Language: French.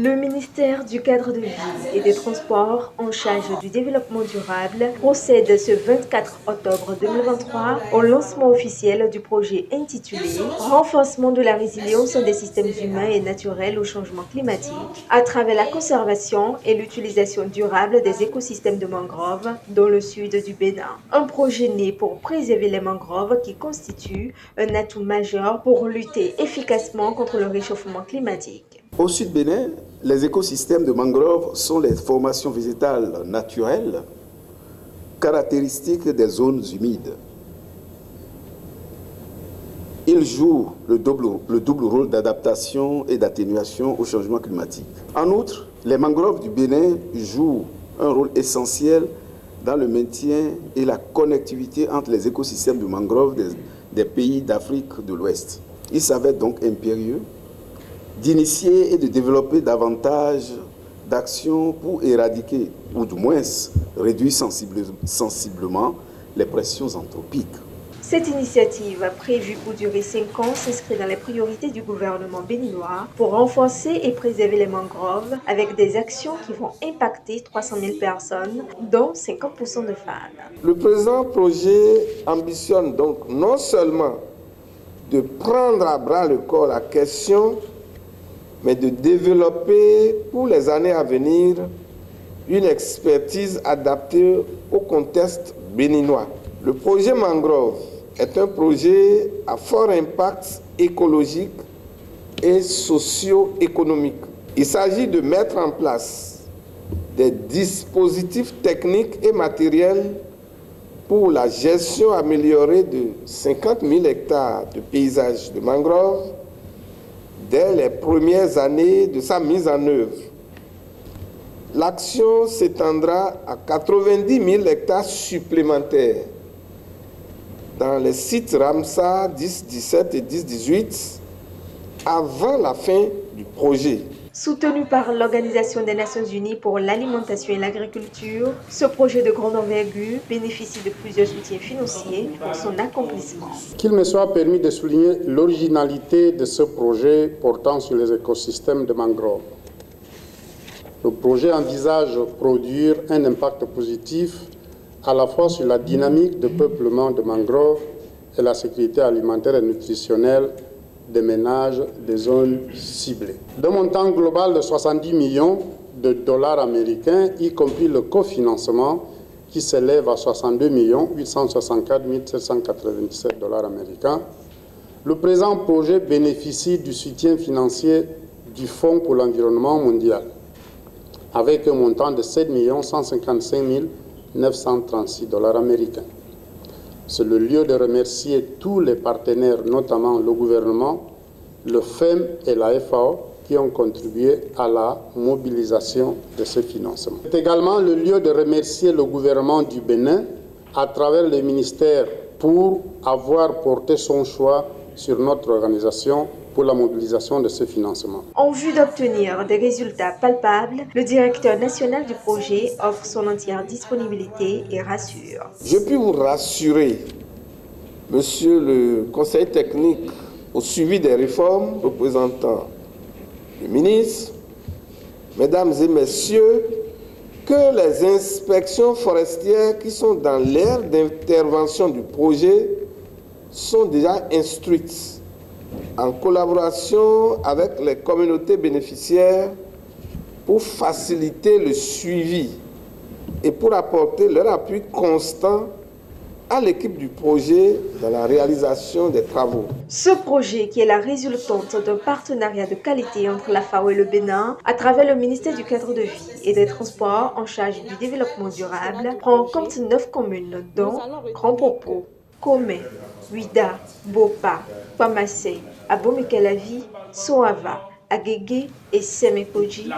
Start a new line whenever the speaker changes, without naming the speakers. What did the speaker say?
Le ministère du Cadre de vie et des Transports en charge du développement durable procède ce 24 octobre 2023 au lancement officiel du projet intitulé Renforcement de la résilience des systèmes humains et naturels au changement climatique à travers la conservation et l'utilisation durable des écosystèmes de mangroves dans le sud du Bénin. Un projet né pour préserver les mangroves qui constituent un atout majeur pour lutter efficacement contre le réchauffement climatique.
Au sud Bénin, les écosystèmes de mangroves sont les formations végétales naturelles caractéristiques des zones humides. Ils jouent le double rôle d'adaptation et d'atténuation au changement climatique. En outre, les mangroves du Bénin jouent un rôle essentiel dans le maintien et la connectivité entre les écosystèmes de mangroves des pays d'Afrique de l'Ouest. Il s'avère donc impérieux d'initier et de développer davantage d'actions pour éradiquer, ou du moins réduire sensiblement les pressions anthropiques.
Cette initiative, prévue pour durer 5 ans, s'inscrit dans les priorités du gouvernement béninois pour renforcer et préserver les mangroves avec des actions qui vont impacter 300 000 personnes, dont 50% de femmes.
Le présent projet ambitionne donc non seulement de prendre à bras le corps la question, mais de développer pour les années à venir une expertise adaptée au contexte béninois. Le projet Mangrove est un projet à fort impact écologique et socio-économique. Il s'agit de mettre en place des dispositifs techniques et matériels pour la gestion améliorée de 50 000 hectares de paysages de mangroves dès les premières années de sa mise en œuvre. L'action s'étendra à 90 000 hectares supplémentaires dans les sites Ramsar 10-17 et 10-18 avant la fin du projet.
Soutenu par l'Organisation des Nations Unies pour l'alimentation et l'agriculture, ce projet de grande envergure bénéficie de plusieurs soutiens financiers pour son accomplissement.
Qu'il me soit permis de souligner l'originalité de ce projet portant sur les écosystèmes de mangroves. Le projet envisage de produire un impact positif à la fois sur la dynamique de peuplement de mangroves et la sécurité alimentaire et nutritionnelle des ménages des zones ciblées. D'un montant global de 70 millions de dollars américains, y compris le cofinancement qui s'élève à 62 864 797 dollars américains, le présent projet bénéficie du soutien financier du Fonds pour l'environnement mondial, avec un montant de 7 155 936 dollars américains. C'est le lieu de remercier tous les partenaires, notamment le gouvernement, le FEM et la FAO, qui ont contribué à la mobilisation de ce financement. C'est également le lieu de remercier le gouvernement du Bénin, à travers le ministère, pour avoir porté son choix sur notre organisation pour la mobilisation de ce financement.
En vue d'obtenir des résultats palpables, le directeur national du projet offre son entière disponibilité et rassure.
Je puis vous rassurer, monsieur le conseiller technique au suivi des réformes, représentant le ministre, mesdames et messieurs, que les inspections forestières qui sont dans l'aire d'intervention du projet sont déjà instruites en collaboration avec les communautés bénéficiaires pour faciliter le suivi et pour apporter leur appui constant à l'équipe du projet dans la réalisation des travaux.
Ce projet, qui est la résultante d'un partenariat de qualité entre la FAO et le Bénin, à travers le ministère du Cadre de vie et des Transports en charge du développement durable, prend en compte 9 communes, dont Grand Popo, Komé, Ouida, Bopa, Pamassé, Abomey-Calavi, Soava, Agégué et Sémékodji,